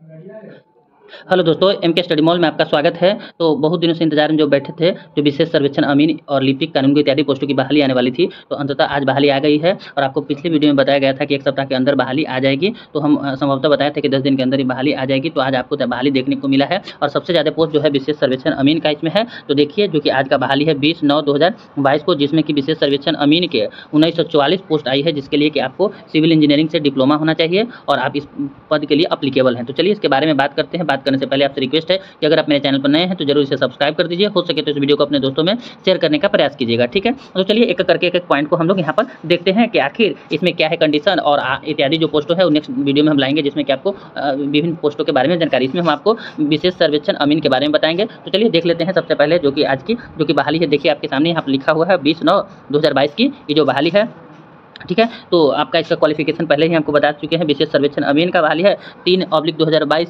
Hello दोस्तों, MK study mall में आपका स्वागत है। तो बहुत दिनों से इंतजार में जो बैठे थे, जो विशेष सर्वेक्षण अमीन और लिपिक कानून इत्यादि पोस्टों की बहाली आने वाली थी, तो अंततः आज बहाली आ गई है। और आपको पिछले वीडियो में बताया गया था कि 1 सप्ताह के अंदर बहाली आ जाएगी। तो हम संभवतः बताए थे कि 10 दिन के अंदर ही बहाली आ जाएगी। तो आज आपको बहाली देखने को मिला है और सबसे ज़्यादा पोस्ट जो है विशेष सर्वेक्षण अमीन का इसमें है। तो देखिए, जो कि आज का बहाली है 20/9/2022 को, जिसमें कि विशेष सर्वेक्षण अमीन के 1944 पोस्ट आई है, जिसके लिए कि आपको सिविल इंजीनियरिंग से डिप्लोमा होना चाहिए और आप इस पद के लिए अप्लीकेबल हैं। तो चलिए इसके बारे में बात करते हैं। बात करने से पहले आपसे रिक्वेस्ट है कि अगर आप मेरे चैनल पर नए हैं तो जरूर इसे सब्सक्राइब कर दीजिए। हो सके तो इस वीडियो को अपने दोस्तों में शेयर करने का प्रयास कीजिएगा, ठीक है। तो चलिए एक करके एक पॉइंट को हम लोग यहाँ पर देखते हैं कि आखिर इसमें क्या है कंडीशन और इत्यादि जो पोस्टों है नेक्स्ट वीडियो में हम लाएंगे, जिसमें कि आपको विभिन्न पोस्टों के बारे में जानकारी, इसमें हम आपको विशेष सर्वेक्षण अमीन के बारे में बताएंगे। तो चलिए देख लेते हैं सबसे पहले जो कि आज की जो कि बहाली है। देखिए आपके सामने यहाँ पर लिखा हुआ है 20/9/2022 की ये जो बहाली है, ठीक है। तो आपका इसका क्वालिफिकेशन पहले ही हमको बता चुके हैं। विशेष सर्वेक्षण अमीन का बहाली है 3/2022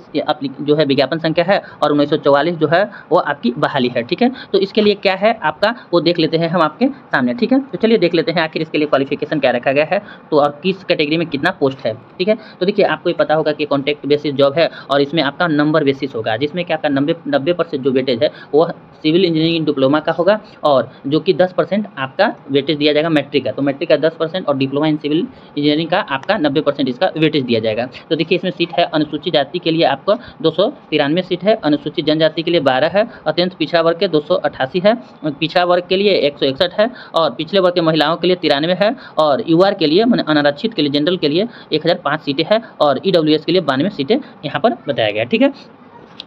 जो है विज्ञापन संख्या है और 1944 जो है वो आपकी बहाली है, ठीक है। तो इसके लिए क्या है आपका वो देख लेते हैं हम आपके सामने, ठीक है। तो चलिए देख लेते हैं आखिर इसके लिए क्वालिफिकेशन क्या रखा गया है, तो और किस कैटेगरी में कितना पोस्ट है, ठीक है। तो देखिए आपको ये पता होगा कि कॉन्ट्रैक्ट बेसिस जॉब है और इसमें आपका नंबर बेसिस होगा, जिसमें कि आपका 90% जो वेटेज है वो सिविल इंजीनियरिंग डिप्लोमा का होगा और जो कि 10% आपका वेटेज दिया जाएगा मैट्रिक का। तो मैट्रिक का 10% और डिप्लोमा इन सिविल इंजीनियरिंग का आपका 90% इसका वेटेज दिया जाएगा। तो देखिए इसमें सीट है अनुसूचित जाति के लिए आपको 293 सीट है, अनुसूचित जनजाति के लिए 12 है, अत्यंत पिछड़ा वर्ग के 288 है, पिछड़ा वर्ग के लिए 161 है और पिछले वर्ग के महिलाओं के लिए 93 है और यूआर के लिए अनारक्षित के लिए जनरल के लिए 1005 सीटें है और ईडब्ल्यूएस के लिए 92 सीटें यहाँ पर बताया गया, ठीक है।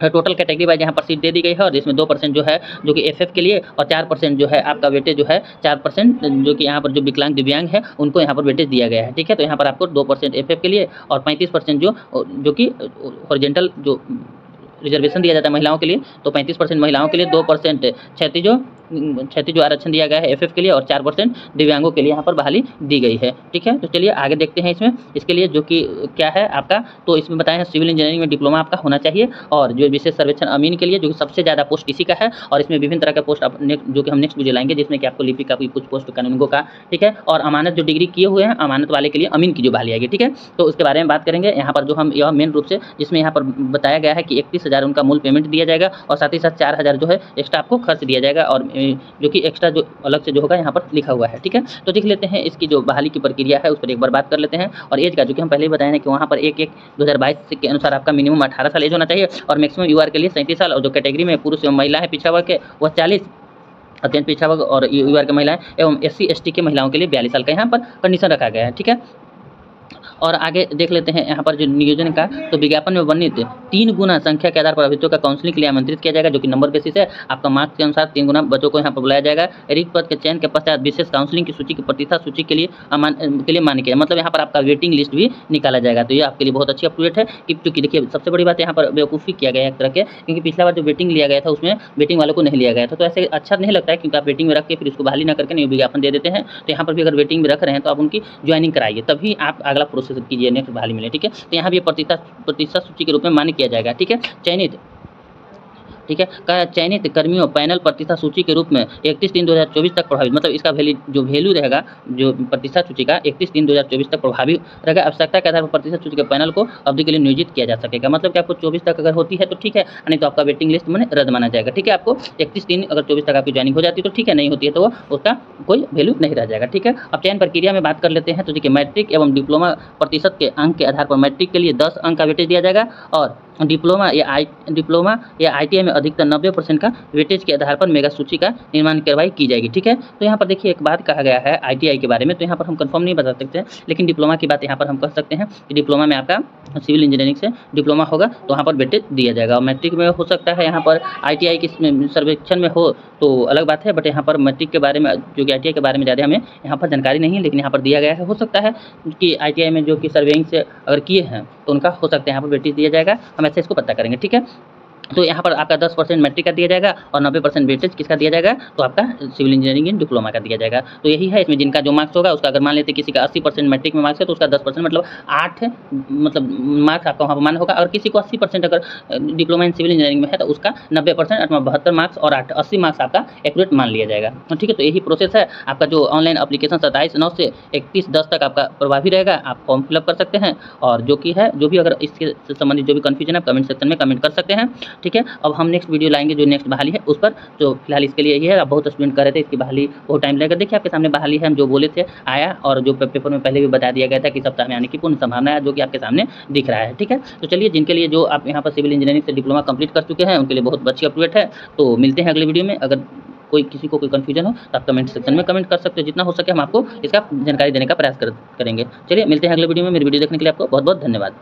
टोटल कैटेगरी वाइज यहाँ पर सीट दे दी गई है और इसमें 2% जो है जो कि एफएफ के लिए और 4% जो है आपका वेटेज जो है 4% जो कि यहाँ पर जो विकलांग दिव्यांग है उनको यहाँ पर वेटेज दिया गया है, ठीक है। तो यहाँ पर आपको 2% एफएफ के लिए और 35% जो कि हॉरिजॉन्टल जो रिजर्वेशन दिया जाता है महिलाओं के लिए, तो 35% महिलाओं के लिए, 2% क्षैतिज जो आरक्षण दिया गया है एफएफ के लिए और 4% दिव्यांगों के लिए यहाँ पर बहाली दी गई है, ठीक है। तो चलिए आगे देखते हैं इसमें इसके लिए जो कि क्या है आपका, तो इसमें बताया है सिविल इंजीनियरिंग में डिप्लोमा आपका होना चाहिए और जो विशेष सर्वेक्षण अमीन के लिए जो कि सबसे ज़्यादा पोस्ट इसी का है और इसमें विभिन्न तरह के पोस्ट जो कि हम नेक्स्ट वीडियो लाएंगे, जिसमें कि आपको लिपिक का भी कुछ पोस्ट कानूनगो का, ठीक है। और अमानत जो डिग्री किए हुए हैं अमानत वाले के लिए अमीन की जो बहाली आएगी, ठीक है। तो उसके बारे में बात करेंगे यहाँ पर जो हम यह मेन रूप से जिसमें यहाँ पर बताया गया है कि 31,000 उनका मूल पेमेंट दिया जाएगा और साथ ही साथ 4,000 जो है एक्स्ट्रा आपको खर्च दिया जाएगा और जो कि एक्स्ट्रा जो अलग से जो होगा यहाँ पर लिखा हुआ है, ठीक है। तो देख लेते हैं इसकी जो बहाली की प्रक्रिया है उस पर एक बार बात कर लेते हैं। और एज का जो कि हम पहले ही बताए हैं कि वहाँ पर 1/1/2022 के अनुसार आपका मिनिमम 18 साल एज होना चाहिए और मैक्सिमम यूआर के लिए 37 साल और जो कैटेगरी में पुरुष एवं महिला है पिछड़ा वर्ग के वह 40, अत्यंत पिछड़ा वर्ग और यूआर के महिलाएं एवं SC ST के महिलाओं के लिए 42 साल का यहाँ पर कंडीशन रखा गया है, ठीक है। और आगे देख लेते हैं यहाँ पर जो नियोजन का, तो विज्ञापन में वर्णित 3 गुना संख्या के आधार पर अभ्यर्थियों का काउंसलिंग के लिए आमंत्रित किया जाएगा, जो कि नंबर बेसिस है। आपका मार्क्स के अनुसार 3 गुना बच्चों को यहाँ पर बुलाया जाएगा। रिक्त पद के चयन के पश्चात विशेष काउंसलिंग की सूची की प्रतिष्ठा सूची के लिए मान्य किया, मतलब यहाँ पर आपका वेटिंग लिस्ट भी निकाला जाएगा। तो ये आपके लिए बहुत अच्छी अपडेट है क्योंकि देखिए सबसे बड़ी बात यहाँ पर बेवकूफ़ी किया गया है एक तरह के, क्योंकि पिछला बार जो वेटिंग लिया गया था उसमें वेटिंग वालों को नहीं लिया गया था। तो ऐसे अच्छा नहीं लगता है, क्योंकि आप वेटिंग में रख के फिर उसको बहाली ना करके नहीं विज्ञापन दे देते हैं। तो यहाँ पर भी अगर वेटिंग में रख रहे हैं तो आप उनकी ज्वाइनिंग कराइए, तभी आप अगला प्रोसेस कीजिए नेक्स्ट बहाली मिले, ठीक है। तो यहाँ भी प्रतिशत सूची के रूप में मान्य किया जाएगा, ठीक है। चयनित, ठीक है, चयनित कर्मियों पैनल प्रतिष्ठा सूची के रूप में 31/3/2024 तक प्रभावित, मतलब इसका वैल्यू रहेगा जो प्रतिष्ठा सूची का 31/3/2024 तक प्रभावी रहेगा। आवश्यकता के आधार पर प्रतिष्ठा सूची के पैनल को अवधि के लिए नियोजित किया जा सकेगा, मतलब कि आपको 24 तक अगर होती है तो ठीक है, नहीं तो आपका वेटिंग लिस्ट में रद्द माना जाएगा, ठीक है। आपको 31/3 अगर 24 तक आपकी ज्वाइनिंग हो जाती है तो ठीक है, नहीं होती है तो उसका कोई वैल्यू नहीं रह जाएगा, ठीक है। अब चयन प्रक्रिया में बात कर लेते हैं। तो देखिए मैट्रिक एवं डिप्लोमा प्रतिशत के अंक के आधार पर मैट्रिक के लिए 10 अंक का वेटेज दिया जाएगा और डिप्लोमा या ITI में अधिकतर 90% का वेटेज के आधार पर मेगा सूची का निर्माण कार्रवाई की जाएगी, ठीक है। तो यहाँ पर देखिए एक बात कहा गया है ITI के बारे में, तो यहाँ पर हम कंफर्म नहीं बता सकते हैं, लेकिन डिप्लोमा की बात यहाँ पर हम कह सकते हैं कि डिप्लोमा में आपका सिविल इंजीनियरिंग से डिप्लोमा होगा तो वहाँ पर वेटेज दिया जाएगा। और मैट्रिक में हो सकता है यहाँ पर ITI के सर्वेक्षण में हो तो अलग बात है, बट यहाँ पर मैट्रिक के बारे में जो कि ITI के बारे में ज़्यादा हमें यहाँ पर जानकारी नहीं है, लेकिन यहाँ पर दिया गया है। हो सकता है कि ITI में जो कि सर्वेइंग से अगर किए हैं तो उनका हो सकता है यहाँ पर वेटेज दिया जाएगा, हम ऐसे इसको पता करेंगे, ठीक है। तो यहाँ पर आपका 10% मैट्रिक का दिया जाएगा और 90% वेटेज किसका दिया जाएगा, तो आपका सिविल इंजीनियरिंग इन डिप्लोमा का दिया जाएगा। तो यही है, इसमें जिनका जो मार्क्स होगा उसका, अगर मान लेते किसी का 80% मैट्रिक में मार्क्स है तो उसका 10% मतलब 8 मतलब मार्क्स आपका वहाँ पर मान होगा, और किसी को 80% अगर डिप्लोमा इन सिविल इंजीनियरिंग में है तो उसका 90% 72 मार्क्स और 8 80 मार्क्स आपका एक्यूरेट मान लिया जाएगा। ठीक है, तो यही प्रोसेस है आपका। जो ऑनलाइन एप्लीकेशन 27/9 से 31/10 तक आपका प्रभावी रहेगा, आप फॉर्म फिलअप कर सकते हैं। और जो कि है, जो भी अगर इससे संबंधित जो भी कन्फ्यूजन है कमेंट सेक्शन में कमेंट कर सकते हैं। ठीक है, अब हम नेक्स्ट वीडियो लाएंगे जो नेक्स्ट बहाली है उस पर। जो फिलहाल इसके लिए यही है, आप बहुत स्टूडेंट कर रहे थे इसकी बहाली बहुत टाइम लगेगा। देखिए आपके सामने बहाली है, हम जो बोले थे आया, और जो पेपर में पहले भी बता दिया गया था कि सप्ताह में आने की पूर्ण संभावना है, जो कि आपके सामने दिख रहा है। ठीक है, तो चलिए, जिनके लिए जो आप यहाँ पर सिविल इंजीनियरिंग से डिप्लोमा कंप्लीट कर चुके हैं उनके लिए बहुत अच्छी अपडेट है। तो मिलते हैं अगले वीडियो में। अगर किसी को कोई कन्फ्यूजन हो तो आप कमेंट सेक्शन में कमेंट कर सकते हो, जितना हो सके हम आपको इसका जानकारी देने का प्रयास करेंगे। चलिए मिलते हैं अगले वीडियो में। मेरी वीडियो देखने के लिए आपको बहुत बहुत धन्यवाद।